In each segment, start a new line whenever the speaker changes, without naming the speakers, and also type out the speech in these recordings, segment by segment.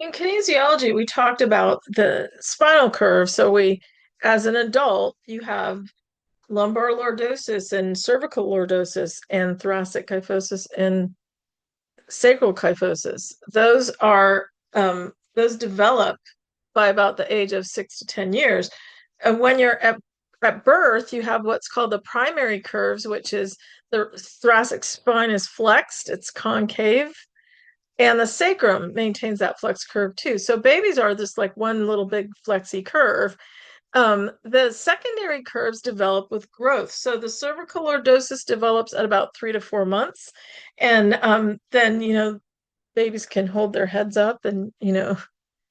In kinesiology, we talked about the spinal curve. So as an adult, you have lumbar lordosis and cervical lordosis and thoracic kyphosis and sacral kyphosis. Those develop by about the age of 6 to 10 years. And when you're at birth, you have what's called the primary curves, which is the thoracic spine is flexed, it's concave, and the sacrum maintains that flex curve too. So babies are this like one little big flexy curve. The secondary curves develop with growth. So the cervical lordosis develops at about 3 to 4 months. And then, babies can hold their heads up and,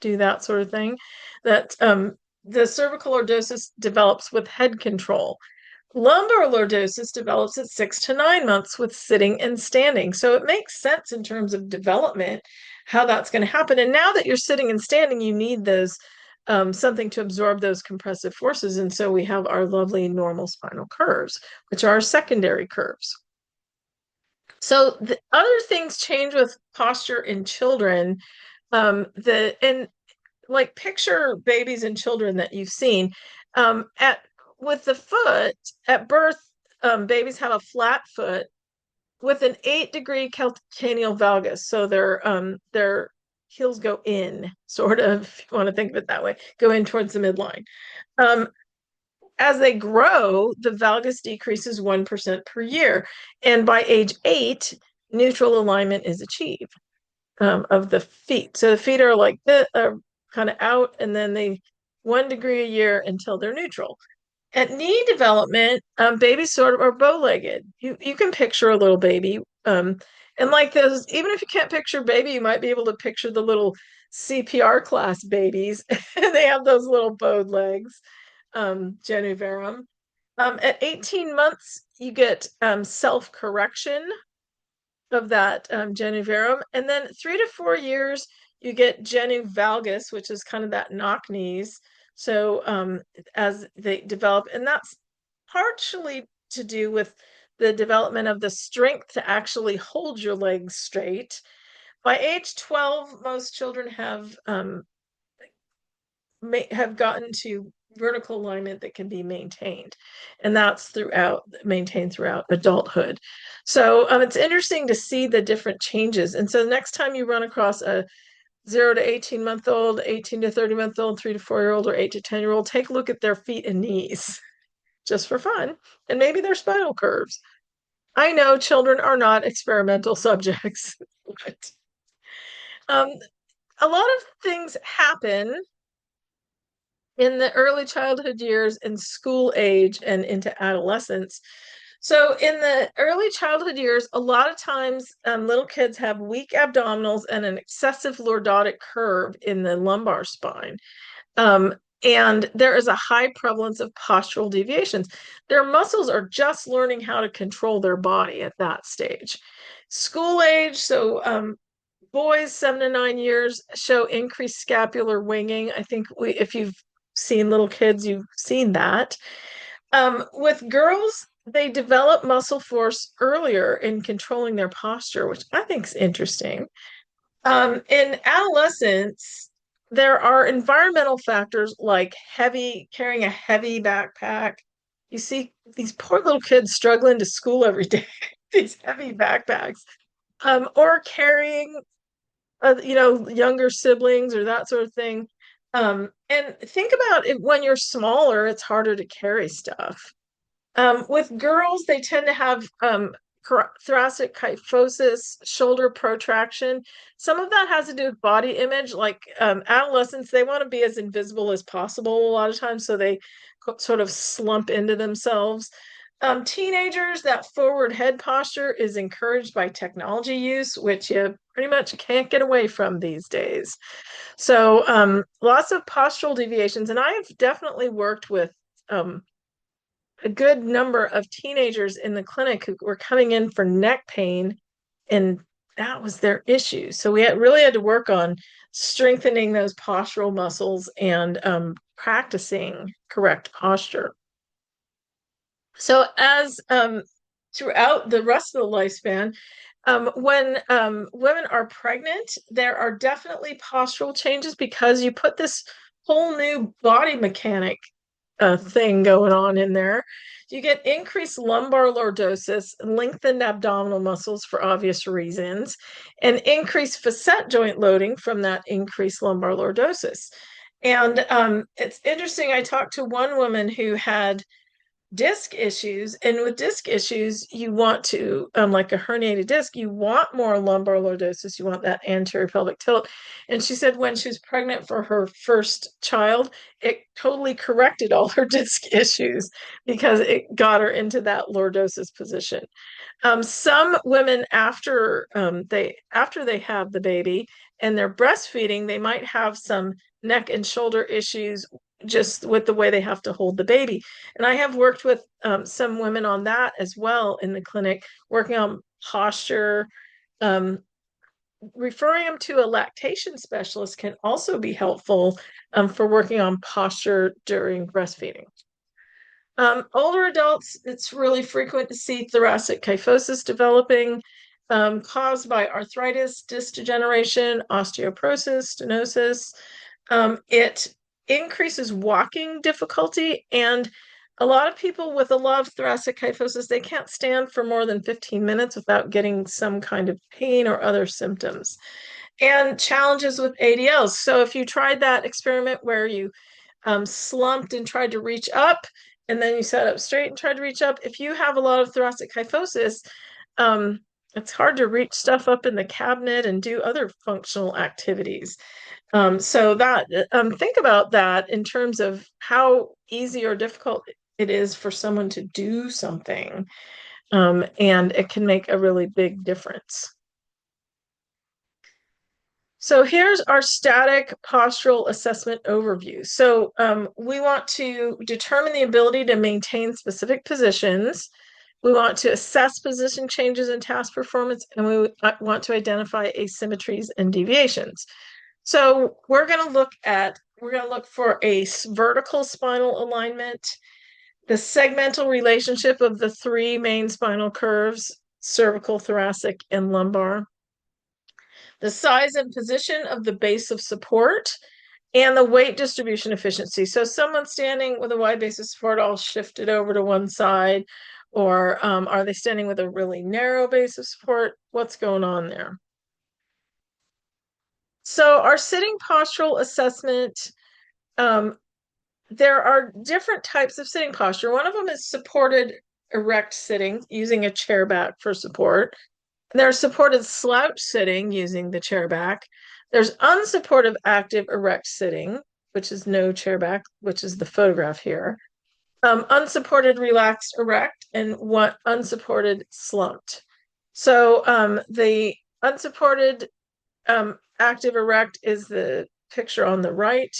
do that sort of thing. That The cervical lordosis develops with head control. Lumbar lordosis develops at 6 to 9 months with sitting and standing. So it makes sense in terms of development how that's going to happen. And now that you're sitting and standing, you need those something to absorb those compressive forces. And so we have our lovely normal spinal curves, which are our secondary curves. So the other things change with posture in children. The and like picture babies and children that you've seen. At With the foot at birth, babies have a flat foot with an 8-degree calcaneal valgus. So their heels go in, sort of, if you want to think of it that way, go in towards the midline. Um, as they grow, the valgus decreases 1% per year. And by age 8, neutral alignment is achieved of the feet. So the feet are like this, kind of out, and then they 1 degree a year until they're neutral. At knee development, babies sort of are bow-legged. You can picture a little baby, and like those. Even if you can't picture baby, you might be able to picture the little CPR class babies. They have those little bowed legs, genu varum. At 18 months, you get self-correction of that genu varum, and then 3 to 4 years, you get genu valgus, which is kind of that knock knees. So as they develop, and that's partially to do with the development of the strength to actually hold your legs straight. By age 12, most children have gotten to vertical alignment that can be maintained, and that's maintained throughout adulthood. So it's interesting to see the different changes. And so the next time you run across a 0 to 18 month old, 18 to 30 month old, 3 to 4 year old, or 8 to 10 year old, take a look at their feet and knees just for fun, and maybe their spinal curves. I know children are not experimental subjects, but um, a lot of things happen in the early childhood years and school age and into adolescence. So, in the early childhood years, a lot of times little kids have weak abdominals and an excessive lordotic curve in the lumbar spine. Um, and there is a high prevalence of postural deviations. Their muscles are just learning how to control their body at that stage. School age, so boys 7 to 9 years show increased scapular winging. I think if you've seen little kids, you've seen that. With girls, they develop muscle force earlier in controlling their posture, which I think is interesting. In adolescence, there are environmental factors like carrying a heavy backpack. You see these poor little kids struggling to school every day, these heavy backpacks, or carrying younger siblings or that sort of thing. And think about it, when you're smaller, it's harder to carry stuff. With girls, they tend to have thoracic kyphosis, shoulder protraction. Some of that has to do with body image. Like adolescents, they want to be as invisible as possible a lot of times, so they sort of slump into themselves. Teenagers, that forward head posture is encouraged by technology use, which you pretty much can't get away from these days. So lots of postural deviations, and I've definitely worked with a good number of teenagers in the clinic who were coming in for neck pain, and that was their issue. So we really had to work on strengthening those postural muscles and practicing correct posture. So as throughout the rest of the lifespan, When women are pregnant, there are definitely postural changes because you put this whole new body mechanic thing going on in there. You get increased lumbar lordosis, lengthened abdominal muscles for obvious reasons, and increased facet joint loading from that increased lumbar lordosis. And it's interesting. I talked to one woman who had disc issues, and with disc issues you want to like a herniated disc, you want more lumbar lordosis, you want that anterior pelvic tilt. And she said when she was pregnant for her first child, it totally corrected all her disc issues because it got her into that lordosis position. Some women after they have the baby and they're breastfeeding, they might have some neck and shoulder issues just with the way they have to hold the baby. And I have worked with some women on that as well in the clinic, working on posture. Um, Referring them to a lactation specialist can also be helpful for working on posture during breastfeeding. Older adults, it's really frequent to see thoracic kyphosis developing, caused by arthritis, disc degeneration, osteoporosis, stenosis. It increases walking difficulty, and a lot of people with a lot of thoracic kyphosis, they can't stand for more than 15 minutes without getting some kind of pain or other symptoms. And challenges with ADLs. So if you tried that experiment where you slumped and tried to reach up, and then you sat up straight and tried to reach up. If you have a lot of thoracic kyphosis, um, it's hard to reach stuff up in the cabinet and do other functional activities. So that think about that in terms of how easy or difficult it is for someone to do something, and it can make a really big difference. So here's our static postural assessment overview. So we want to determine the ability to maintain specific positions. We want to assess position changes in task performance, and we want to identify asymmetries and deviations. So we're going to look for a vertical spinal alignment, the segmental relationship of the three main spinal curves, cervical, thoracic, and lumbar, the size and position of the base of support, and the weight distribution efficiency. So someone standing with a wide base of support all shifted over to one side, or are they standing with a really narrow base of support? What's going on there? So our sitting postural assessment, um, there are different types of sitting posture. One of them is supported erect sitting using a chair back for support. There's supported slouch sitting using the chair back. There's unsupportive active erect sitting, which is no chair back, which is the photograph here. Unsupported relaxed erect, and what unsupported slumped. So the unsupported active erect is the picture on the right.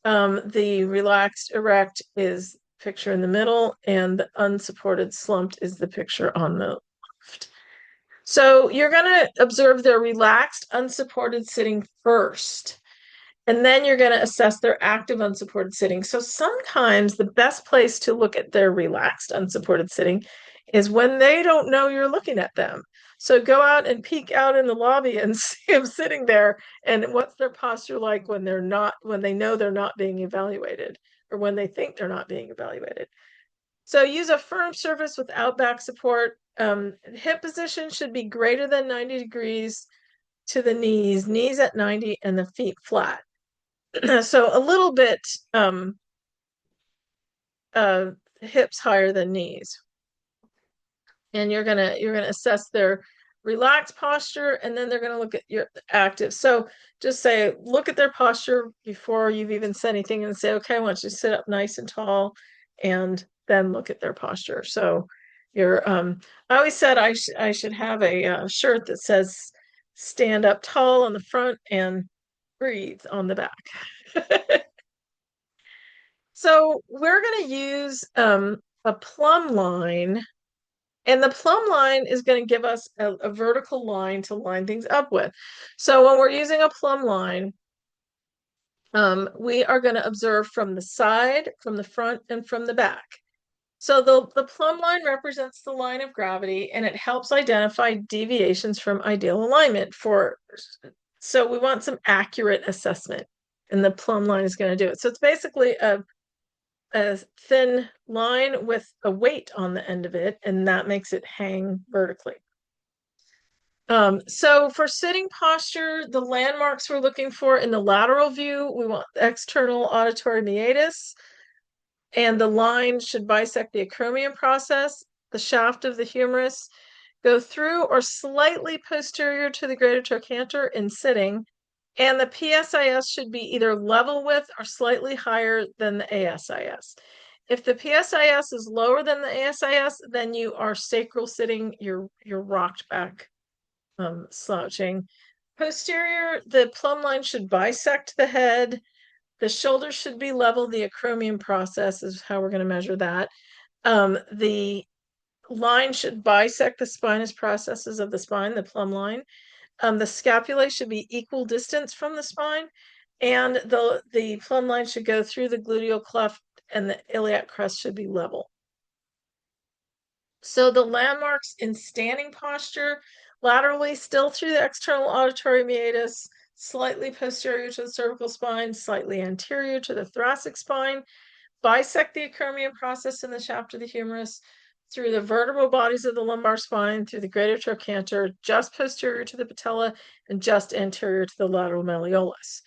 The relaxed erect is picture in the middle, and the unsupported slumped is the picture on the left. So you're going to observe their relaxed, unsupported sitting first, and then you're going to assess their active, unsupported sitting. So sometimes the best place to look at their relaxed, unsupported sitting is when they don't know you're looking at them. So go out and peek out in the lobby and see them sitting there, and what's their posture like when when they know they're not being evaluated, or when they think they're not being evaluated. So use a firm surface without back support. Hip position should be greater than 90 degrees to the knees at 90, and the feet flat. So a little bit uh, hips higher than knees. And you're gonna assess their relaxed posture, and then they're gonna look at your active. So just say, look at their posture before you've even said anything, and say, okay, I want you to sit up nice and tall, and then look at their posture. So you're I always said I should have a shirt that says stand up tall on the front and breathe on the back. So we're going to use a plumb line, and the plumb line is going to give us a vertical line to line things up with. So when we're using a plumb line, we are going to observe from the side, from the front, and from the back. So the plumb line represents the line of gravity and it helps identify deviations from ideal alignment so we want some accurate assessment and the plumb line is going to do it. So it's basically a thin line with a weight on the end of it, and that makes it hang vertically. So for sitting posture, the landmarks we're looking for in the lateral view, we want external auditory meatus, and the line should bisect the acromion process, the shaft of the humerus, go through or slightly posterior to the greater trochanter in sitting, and the PSIS should be either level with or slightly higher than the ASIS. If the PSIS is lower than the ASIS, then you are sacral sitting, you're rocked back, slouching. Posterior, the plumb line should bisect the head. The shoulders should be level. The acromion process is how we're going to measure that. The line should bisect the spinous processes of the spine, the plumb line. The scapulae should be equal distance from the spine, and the plumb line should go through the gluteal cleft, and the iliac crest should be level. So the landmarks in standing posture, laterally still through the external auditory meatus, slightly posterior to the cervical spine, slightly anterior to the thoracic spine, bisect the acromion process in the shaft of the humerus, through the vertebral bodies of the lumbar spine, through the greater trochanter, just posterior to the patella, and just anterior to the lateral malleolus.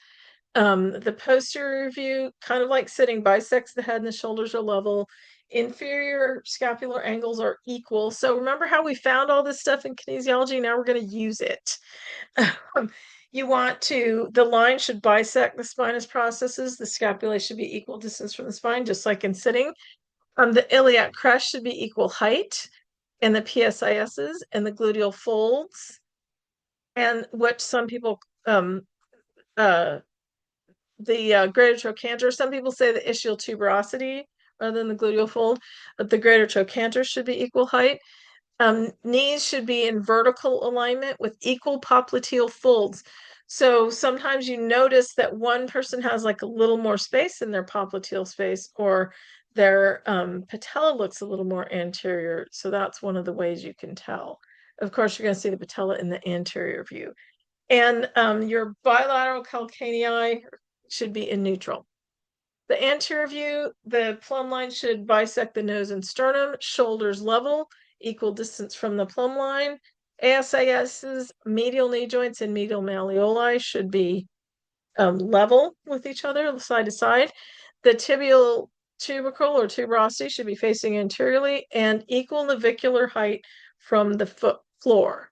The posterior view, kind of like sitting, bisects the head and the shoulders are level. Inferior scapular angles are equal. So remember how we found all this stuff in kinesiology? Now we're going to use it. The line should bisect the spinous processes. The scapulae should be equal distance from the spine, just like in sitting. The iliac crest should be equal height, and the PSISs and the gluteal folds, and what some people the greater trochanter. Some people say the ischial tuberosity rather than the gluteal fold, but the greater trochanter should be equal height. Knees should be in vertical alignment with equal popliteal folds. So sometimes you notice that one person has like a little more space in their popliteal space, or their patella looks a little more anterior. So that's one of the ways you can tell. Of course, you're going to see the patella in the anterior view. And your bilateral calcanei should be in neutral. The anterior view, the plumb line should bisect the nose and sternum, shoulders level, equal distance from the plumb line. ASIS's medial knee joints and medial malleoli should be level with each other, side to side. The tibial tubercle or tuberosity should be facing anteriorly and equal navicular height from the foot floor.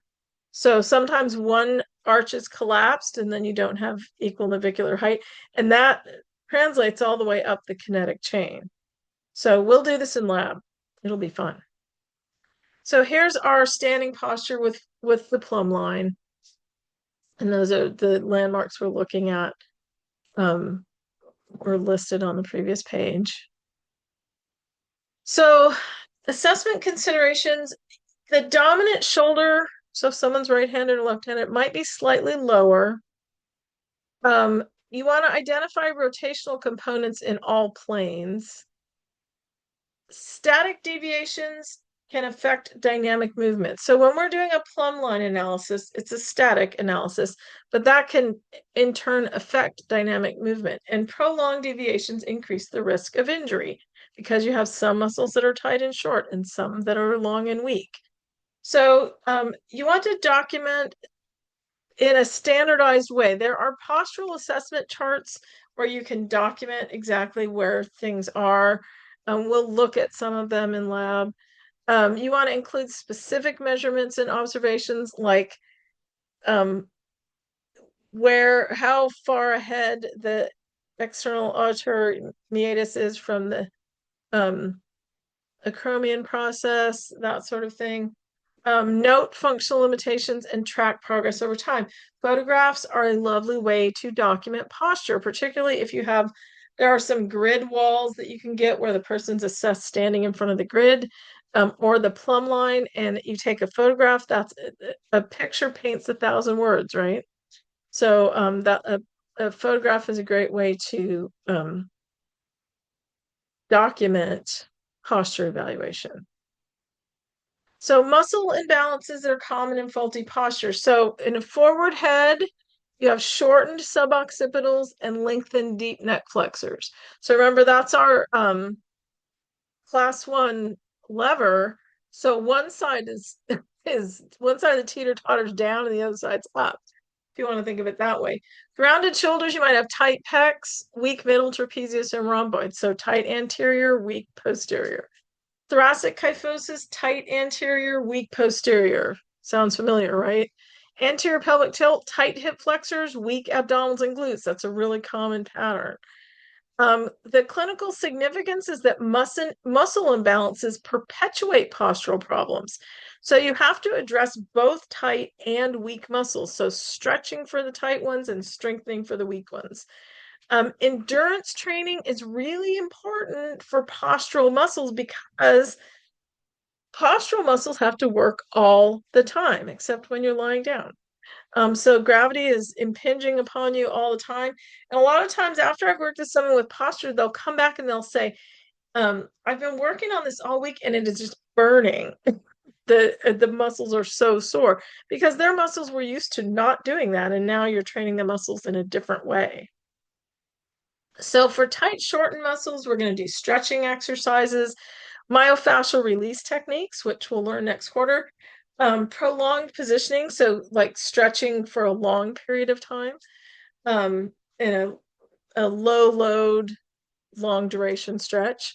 So sometimes one arch is collapsed and then you don't have equal navicular height, and that translates all the way up the kinetic chain. So we'll do this in lab. It'll be fun. So here's our standing posture with the plumb line. And those are the landmarks we're looking at. Were listed on the previous page. So assessment considerations, the dominant shoulder, so if someone's right-handed or left-handed, might be slightly lower. You want to identify rotational components in all planes. Static deviations can affect dynamic movement. So when we're doing a plumb line analysis, it's a static analysis, but that can in turn affect dynamic movement. And prolonged deviations increase the risk of injury because you have some muscles that are tight and short and some that are long and weak. So you want to document in a standardized way. There are postural assessment charts where you can document exactly where things are. We'll look at some of them in lab. You want to include specific measurements and observations, like how far ahead the external auditory meatus is from the acromion process, that sort of thing. Note functional limitations and track progress over time. Photographs are a lovely way to document posture, particularly if there are some grid walls that you can get where the person's assessed standing in front of the grid, or the plumb line, and you take a photograph. That's a picture paints 1,000 words, right? So a photograph is a great way to document posture evaluation. So muscle imbalances are common in faulty posture. So in a forward head, you have shortened suboccipitals and lengthened deep neck flexors. So remember, that's our class one lever. So one side is one side of the teeter totters down and the other side's up, if you want to think of it that way. Rounded shoulders, you might have tight pecs, weak middle trapezius and rhomboid. So tight anterior, weak posterior. Thoracic kyphosis, tight anterior, weak posterior. Sounds familiar, right? Anterior pelvic tilt, tight hip flexors, weak abdominals and glutes. That's a really common pattern. The clinical significance is that muscle imbalances perpetuate postural problems. So you have to address both tight and weak muscles. So stretching for the tight ones and strengthening for the weak ones. Endurance training is really important for postural muscles because postural muscles have to work all the time, except when you're lying down. So gravity is impinging upon you all the time. And a lot of times after I've worked with someone with posture, they'll come back and they'll say, I've been working on this all week and it is just burning. The muscles are so sore because their muscles were used to not doing that. And now you're training the muscles in a different way. So for tight shortened muscles, we're going to do stretching exercises, myofascial release techniques, which we'll learn next quarter, prolonged positioning, so like stretching for a long period of time, in a low load, long duration stretch.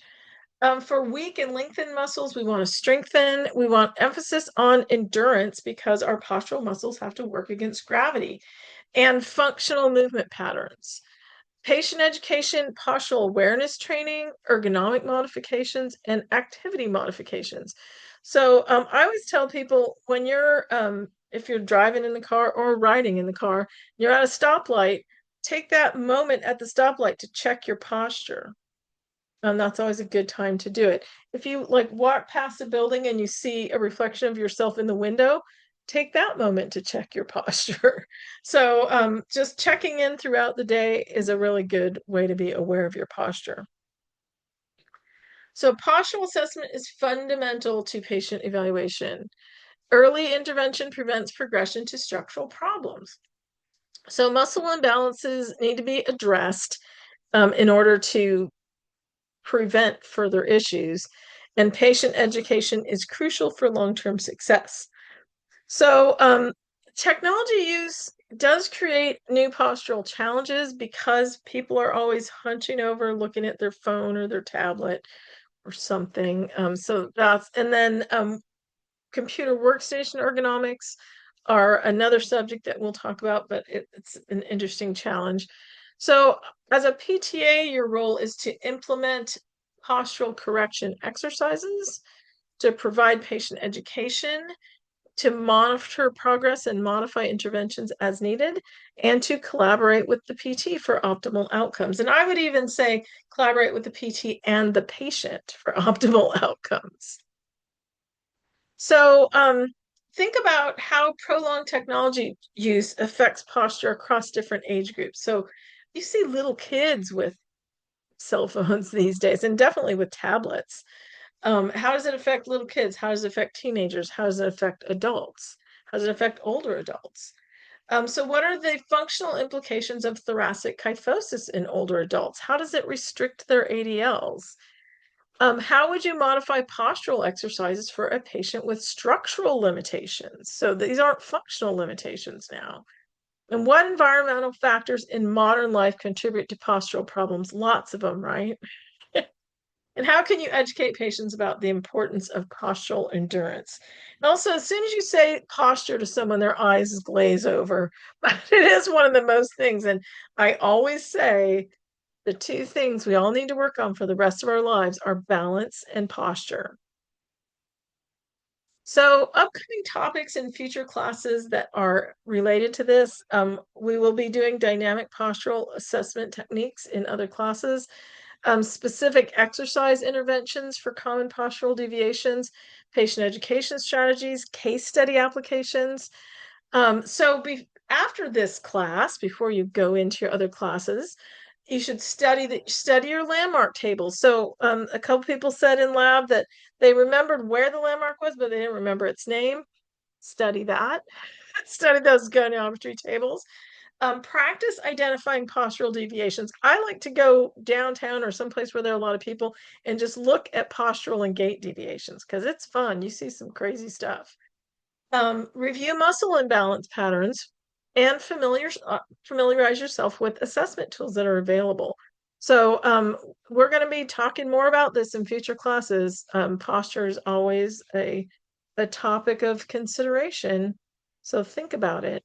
For weak and lengthened muscles, we want to strengthen. We want emphasis on endurance because our postural muscles have to work against gravity and functional movement patterns. Patient education, postural awareness training, ergonomic modifications, and activity modifications. So I always tell people when if you're driving in the car or riding in the car, you're at a stoplight, take that moment at the stoplight to check your posture. That's always a good time to do it. If you like walk past a building and you see a reflection of yourself in the window, take that moment to check your posture. So just checking in throughout the day is a really good way to be aware of your posture. So postural assessment is fundamental to patient evaluation. Early intervention prevents progression to structural problems. So muscle imbalances need to be addressed in order to prevent further issues, and patient education is crucial for long-term success. So technology use does create new postural challenges because people are always hunching over, looking at their phone or their tablet or something. And then computer workstation ergonomics are another subject that we'll talk about, but it's an interesting challenge. So as a PTA, your role is to implement postural correction exercises, to provide patient education, to monitor progress and modify interventions as needed, and to collaborate with the PT for optimal outcomes. And I would even say collaborate with the PT and the patient for optimal outcomes. So think about how prolonged technology use affects posture across different age groups. So you see little kids with cell phones these days, and definitely with tablets. How does it affect little kids? How does it affect teenagers? How does it affect adults? How does it affect older adults? So what are the functional implications of thoracic kyphosis in older adults? How does it restrict their ADLs? How would you modify postural exercises for a patient with structural limitations? So these aren't functional limitations now. And what environmental factors in modern life contribute to postural problems? Lots of them, right? And how can you educate patients about the importance of postural endurance? And also, as soon as you say posture to someone, their eyes glaze over. But it is one of the most things. And I always say the two things we all need to work on for the rest of our lives are balance and posture. So, upcoming topics in future classes that are related to this, we will be doing dynamic postural assessment techniques in other classes. Specific exercise interventions for common postural deviations, patient education strategies, case study applications. After this class, before you go into your other classes, you should study your landmark tables. So a couple people said in lab that they remembered where the landmark was, but they didn't remember its name. Study that. Study those goniometry tables. Practice identifying postural deviations. I like to go downtown or someplace where there are a lot of people and just look at postural and gait deviations because it's fun. You see some crazy stuff. Review muscle imbalance patterns and familiarize yourself with assessment tools that are available. So we're going to be talking more about this in future classes. Posture is always a topic of consideration. So think about it.